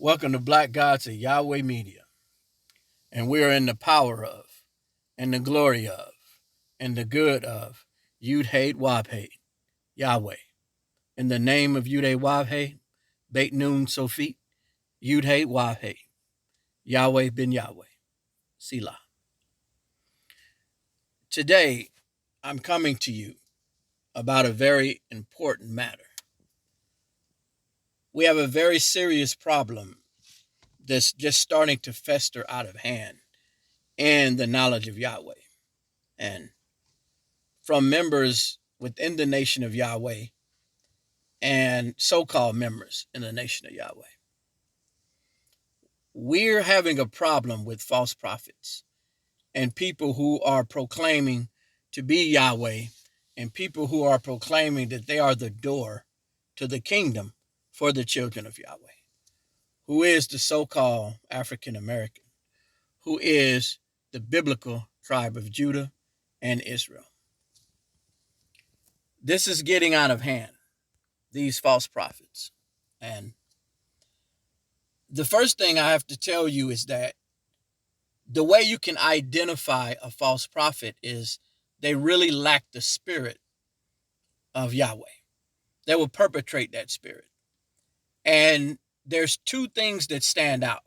Welcome to Black Gods of Yahweh Media. And we are in the power of, and the glory of, and the good of YAHWEH, Yahweh. In the name of YAHWEH, Beit Nun Sofit, YAHWEH, Yahweh ben Yahweh, Selah. Today, I'm coming to you about a very important matter. We have a very serious problem that's just starting to fester out of hand in the knowledge of Yahweh. And from members within the nation of Yahweh and so-called members in the nation of Yahweh. We're having a problem with false prophets and people who are proclaiming to be Yahweh and people who are proclaiming that they are the door to the kingdom for the children of Yahweh, who is the so-called African American, who is the biblical tribe of Judah and Israel. This is getting out of hand, these false prophets. And the first thing I have to tell you is that the way you can identify a false prophet is they really lack the spirit of Yahweh. They will perpetrate that spirit. And there's two things that stand out.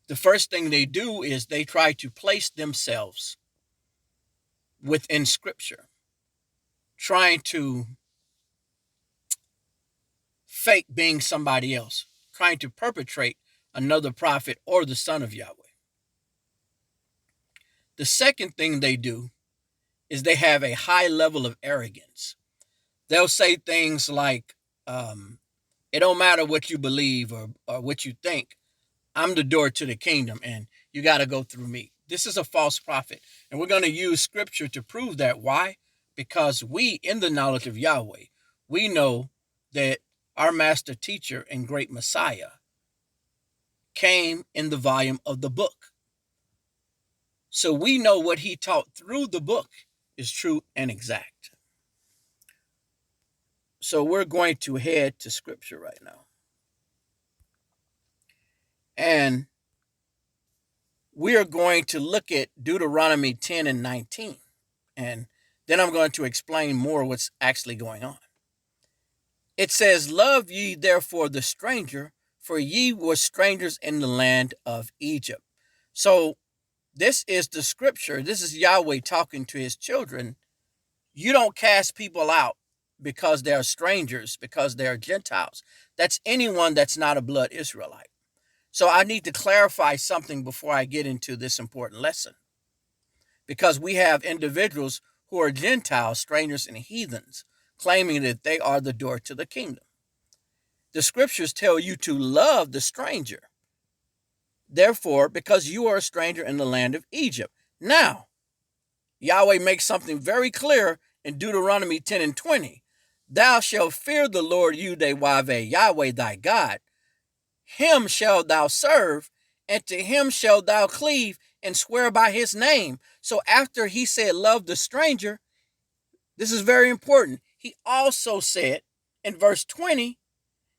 The first thing they do is they try to place themselves within Scripture, trying to fake being somebody else, trying to perpetrate another prophet or the son of Yahweh. The second thing they do is they have a high level of arrogance. They'll say things like, it don't matter what you believe or what you think. I'm the door to the kingdom and you got to go through me. This is a false prophet. And we're going to use Scripture to prove that. Why? Because we, in the knowledge of Yahweh, we know that our master teacher and great Messiah came in the volume of the book. So we know what he taught through the book is true and exact. So we're going to head to Scripture right now. And we are going to look at Deuteronomy 10 and 19. And then I'm going to explain more what's actually going on. It says, "Love ye therefore the stranger, for ye were strangers in the land of Egypt." So this is the Scripture. This is Yahweh talking to his children. You don't cast people out because they are strangers, because they are Gentiles. That's anyone that's not a blood Israelite. So I need to clarify something before I get into this important lesson. Because we have individuals who are Gentiles, strangers, and heathens, claiming that they are the door to the kingdom. The Scriptures tell you to love the stranger. Therefore, because you are a stranger in the land of Egypt. Now, Yahweh makes something very clear in Deuteronomy 10 and 20. "Thou shalt fear the Lord YAHWEH, Yahweh thy God. Him shalt thou serve, and to him shalt thou cleave and swear by his name." So after he said, love the stranger, this is very important. He also said in verse 20,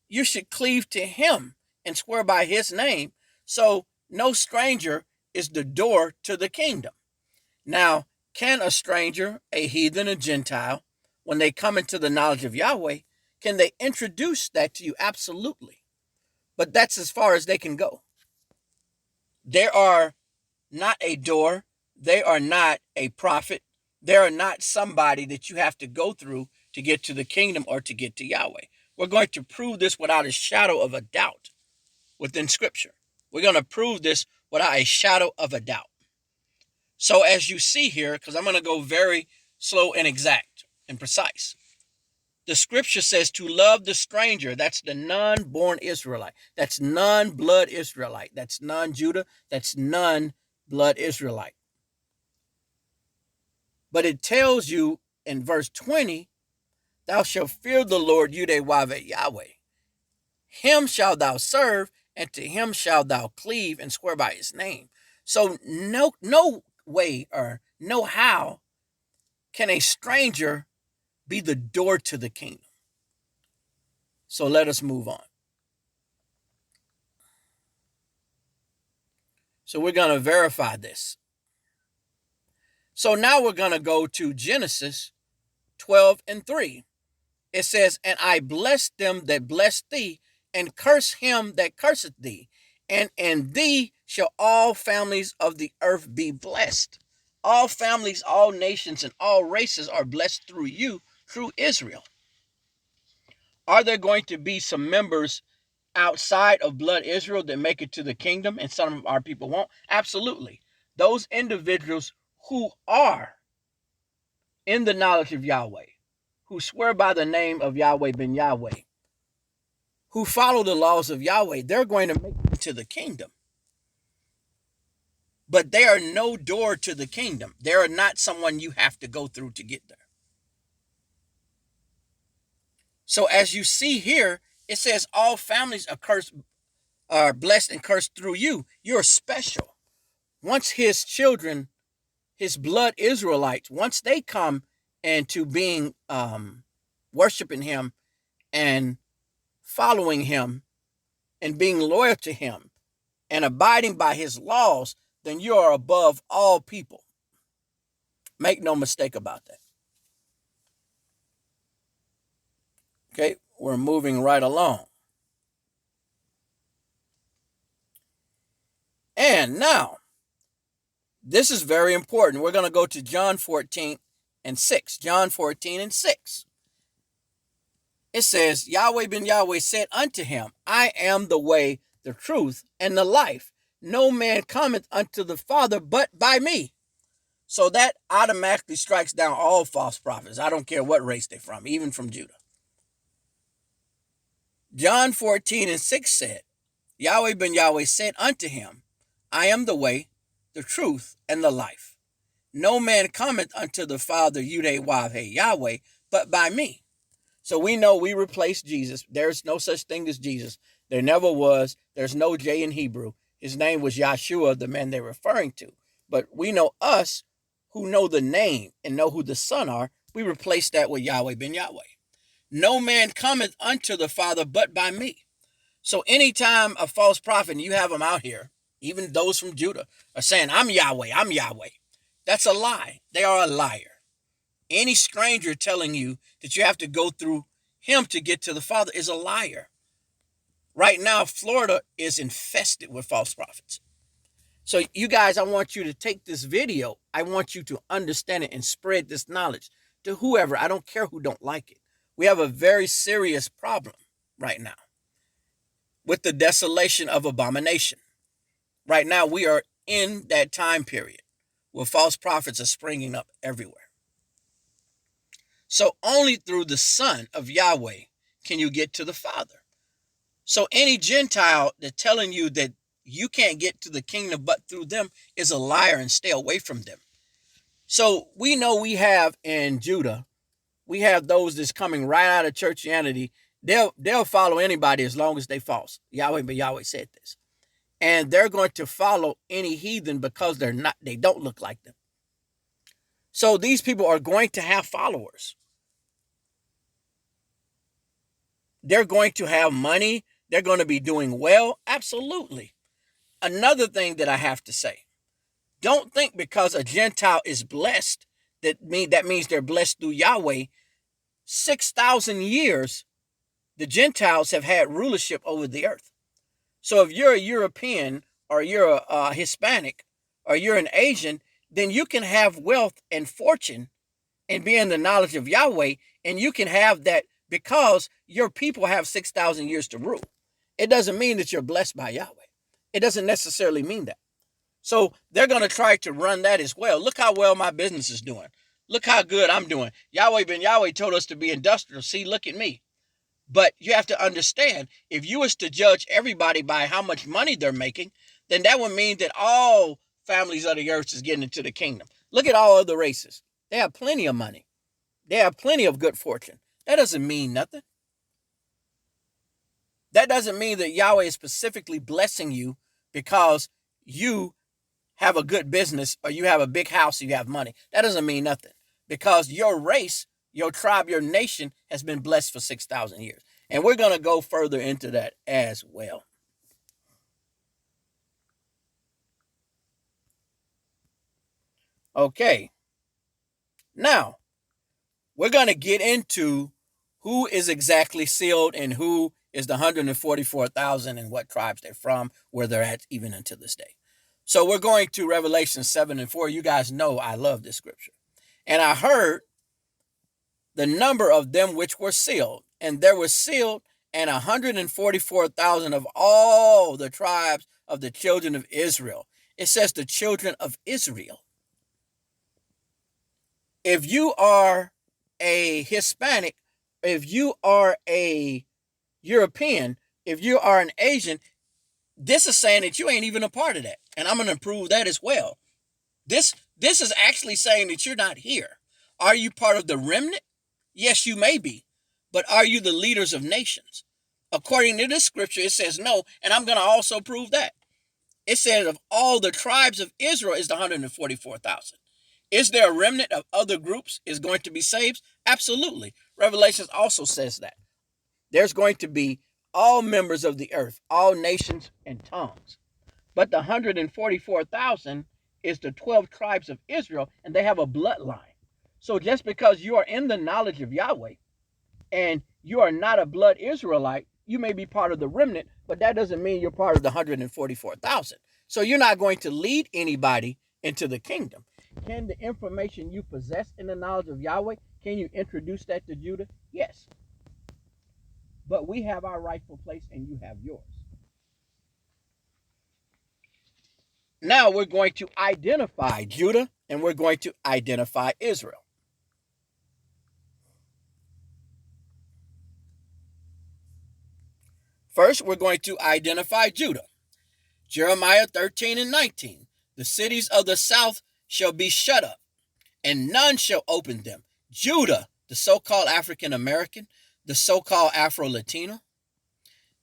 you should cleave to him and swear by his name. So no stranger is the door to the kingdom. Now, can a stranger, a heathen, a Gentile, when they come into the knowledge of Yahweh, can they introduce that to you? Absolutely. But that's as far as they can go. They are not a door. They are not a prophet. They are not somebody that you have to go through to get to the kingdom or to get to Yahweh. We're going to prove this without a shadow of a doubt within Scripture. We're going to prove this without a shadow of a doubt. So as you see here, because I'm going to go very slow and exact and precise. The Scripture says to love the stranger. That's the non-born Israelite. That's non-blood Israelite. That's non-Judah. That's non-blood Israelite. But it tells you in verse 20, thou shalt fear the Lord YAHWEH, Yahweh. Him shalt thou serve, and to him shalt thou cleave and swear by his name. So no way or no how can a stranger be the door to the kingdom. So let us move on. So we're going to verify this. So now we're going to go to Genesis 12:3. It says, and I bless them that bless thee, and curse him that curseth thee. And in thee shall all families of the earth be blessed. All families, all nations, and all races are blessed through you, through Israel. Are there going to be some members outside of blood Israel that make it to the kingdom and some of our people won't? Absolutely. Those individuals who are in the knowledge of Yahweh, who swear by the name of Yahweh ben Yahweh, who follow the laws of Yahweh, they're going to make it to the kingdom. But they are no door to the kingdom. They are not someone you have to go through to get there. So as you see here, it says all families are blessed and cursed through you. You're special. Once his children, his blood Israelites, once they come into being worshiping him and following him and being loyal to him and abiding by his laws, then you are above all people. Make no mistake about that. Okay, we're moving right along. And now, this is very important. We're going to go to John 14:6. John 14:6. It says, Yahweh ben Yahweh said unto him, I am the way, the truth, and the life. No man cometh unto the Father but by me. So that automatically strikes down all false prophets. I don't care what race they're from, even from Judah. John 14:6 said, Yahweh ben Yahweh said unto him, I am the way, the truth, and the life. No man cometh unto the Father, YAHWEH, Yahweh, but by me. So we know we replaced Jesus. There's no such thing as Jesus. There never was. There's no J in Hebrew. His name was Yahshua, the man they're referring to. But we know us who know the name and know who the Son are, we replace that with Yahweh ben Yahweh. No man cometh unto the Father but by me. So anytime a false prophet, and you have them out here, even those from Judah, are saying, I'm Yahweh, I'm Yahweh. That's a lie. They are a liar. Any stranger telling you that you have to go through him to get to the Father is a liar. Right now, Florida is infested with false prophets. So you guys, I want you to take this video. I want you to understand it and spread this knowledge to whoever. I don't care who don't like it. We have a very serious problem right now with the desolation of abomination. Right now, we are in that time period where false prophets are springing up everywhere. So only through the Son of Yahweh can you get to the Father. So any Gentile that's telling you that you can't get to the kingdom but through them is a liar, and stay away from them. So we know we have in Judah, we have those that's coming right out of churchianity. They'll follow anybody as long as they false. Yahweh but Yahweh said this. And they're going to follow any heathen because they don't look like them. So these people are going to have followers. They're going to have money. They're going to be doing well. Absolutely. Another thing that I have to say, don't think because a Gentile is blessed, that means they're blessed through Yahweh. 6,000 years, the Gentiles have had rulership over the earth. So if you're a European or you're a Hispanic or you're an Asian, then you can have wealth and fortune and be in the knowledge of Yahweh, and you can have that because your people have 6,000 years to rule. It doesn't mean that you're blessed by Yahweh. It doesn't necessarily mean that. So they're going to try to run that as well. Look how well my business is doing. Look how good I'm doing. Yahweh ben Yahweh told us to be industrial. See, look at me. But you have to understand, if you was to judge everybody by how much money they're making, then that would mean that all families of the earth is getting into the kingdom. Look at all other races. They have plenty of money. They have plenty of good fortune. That doesn't mean nothing. That doesn't mean that Yahweh is specifically blessing you because you have a good business or you have a big house or you have money. That doesn't mean nothing because your race, your tribe, your nation has been blessed for 6,000 years. And we're going to go further into that as well. Okay. Now, we're going to get into who is exactly sealed and who is the 144,000 and what tribes they're from, where they're at even until this day. So we're going to Revelation 7 and 4. You guys know I love this scripture. And I heard the number of them which were sealed, and there were sealed and 144,000 of all the tribes of the children of Israel. It says the children of Israel. If you are a Hispanic, if you are a European, if you are an Asian, this is saying that you ain't even a part of that. And I'm going to prove that as well. This is actually saying that you're not here. Are you part of the remnant? Yes, you may be. But are you the leaders of nations? According to this scripture, it says no. And I'm going to also prove that. It says of all the tribes of Israel is the 144,000. Is there a remnant of other groups is going to be saved? Absolutely. Revelation also says that. There's going to be all members of the earth, all nations and tongues. But the 144,000 is the 12 tribes of Israel, and they have a bloodline. So just because you are in the knowledge of Yahweh and you are not a blood Israelite, you may be part of the remnant, but that doesn't mean you're part of the 144,000. So you're not going to lead anybody into the kingdom. Can the information you possess in the knowledge of Yahweh, can you introduce that to Judah? Yes. But we have our rightful place and you have yours. Now we're going to identify Judah and we're going to identify Israel. First, we're going to identify Judah. Jeremiah 13 and 19. The cities of the south shall be shut up, and none shall open them. Judah, the so-called African American, the so-called Afro-Latino,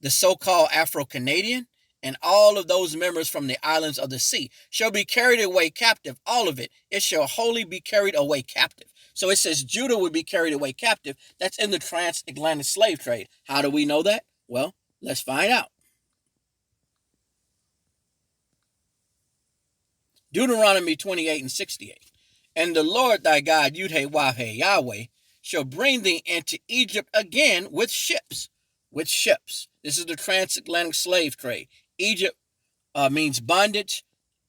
the so-called Afro-Canadian, and all of those members from the islands of the sea shall be carried away captive. All of it. It shall wholly be carried away captive. So it says Judah would be carried away captive. That's in the transatlantic slave trade. How do we know that? Well, let's find out. Deuteronomy 28 and 68. And the Lord thy God, YAHWEH, Yahweh, shall bring thee into Egypt again with ships. With ships. This is the transatlantic slave trade. Egypt means bondage.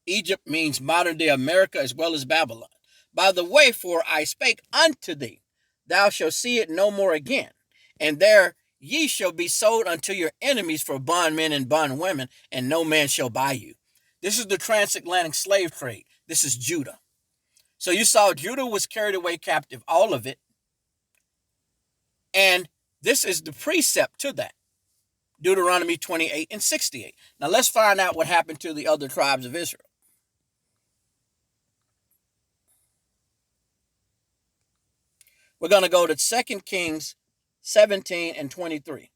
Egypt means modern day America as well as Babylon. By the way, for I spake unto thee, thou shalt see it no more again. And there ye shall be sold unto your enemies for bondmen and bondwomen, and no man shall buy you. This is the transatlantic slave trade. This is Judah. So you saw Judah was carried away captive, all of it. And this is the precept to that. Deuteronomy 28 and 68. Now let's find out what happened to the other tribes of Israel. We're going to go to 2 Kings 17 and 23.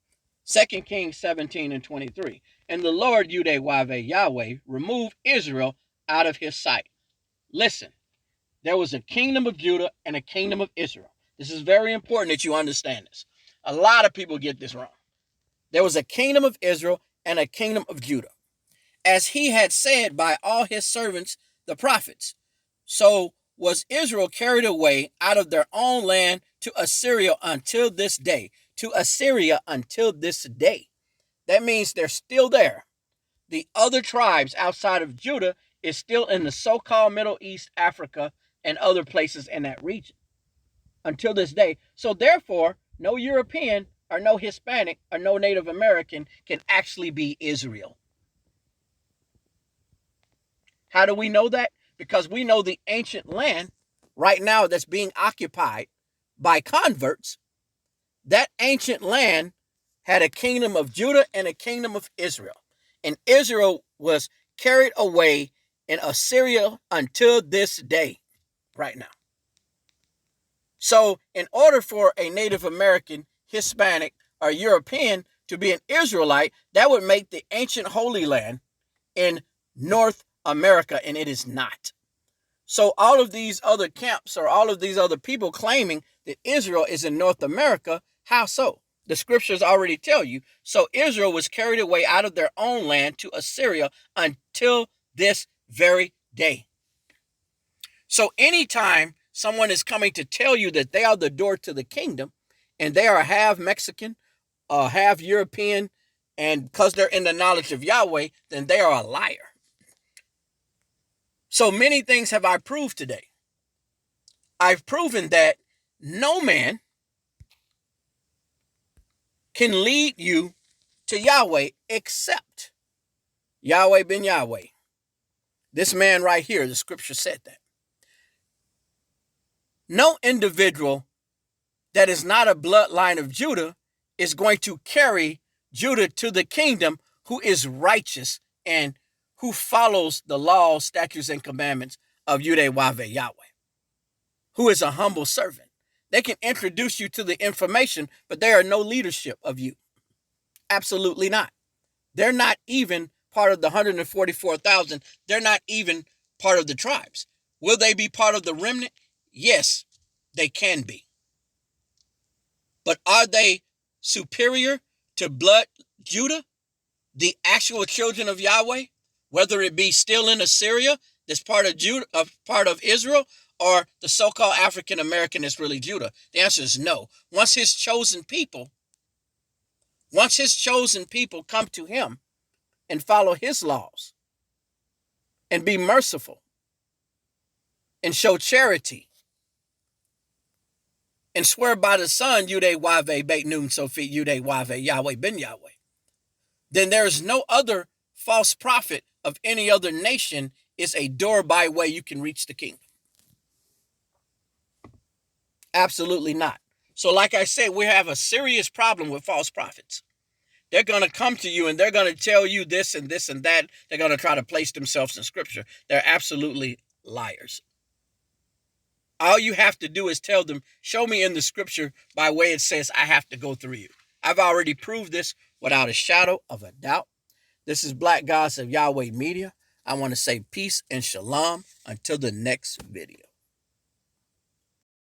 2 Kings 17 and 23. And the Lord YAHWEH, Yahweh, removed Israel out of his sight. Listen, there was a kingdom of Judah and a kingdom of Israel. This is very important that you understand this. A lot of people get this wrong. There was a kingdom of Israel and a kingdom of Judah, as he had said by all his servants, the prophets. So was Israel carried away out of their own land to Assyria until this day. To Assyria until this day. That means they're still there. The other tribes outside of Judah is still in the so-called Middle East, Africa, and other places in that region until this day. So therefore, no European or no Hispanic or no Native American can actually be Israel. How do we know that? Because we know the ancient land right now that's being occupied by converts. That ancient land had a kingdom of Judah and a kingdom of Israel. And Israel was carried away in Assyria until this day, right now. So in order for a Native American, Hispanic, or European to be an Israelite, that would make the ancient Holy Land in North America, and it is not. So all of these other camps or all of these other people claiming that Israel is in North America, how so? The scriptures already tell you. So Israel was carried away out of their own land to Assyria until this very day. So anytime someone is coming to tell you that they are the door to the kingdom and they are half Mexican, half European, and because they're in the knowledge of Yahweh, then they are a liar. So many things have I proved today. I've proven that no man can lead you to Yahweh except Yahweh ben Yahweh. This man right here, the scripture said that. No individual that is not a bloodline of Judah is going to carry Judah to the kingdom who is righteous and who follows the laws, statutes, and commandments of YAHWEH, Yahweh, who is a humble servant. They can introduce you to the information, but they are no leadership of you. Absolutely not. They're not even part of the 144,000. They're not even part of the tribes. Will they be part of the remnant? Yes, they can be. But are they superior to blood Judah, the actual children of Yahweh, whether it be still in Assyria, that's part of Judah, part of Israel, or the so-called African American is really Judah? The answer is no. Once his chosen people come to him and follow his laws and be merciful and show charity and swear by the Son, YAHWEH, Beit Nun, Sophie, YAHWEH, Yahweh ben Yahweh, then there is no other false prophet of any other nation is a door by way you can reach the kingdom. Absolutely not. So like I said, we have a serious problem with false prophets. They're going to come to you and they're going to tell you this and this and that. They're going to try to place themselves in scripture. They're absolutely liars. All you have to do is tell them, show me in the scripture by way it says I have to go through you. I've already proved this without a shadow of a doubt. This is Black Gods of Yahweh Media. I want to say peace and shalom until the next video.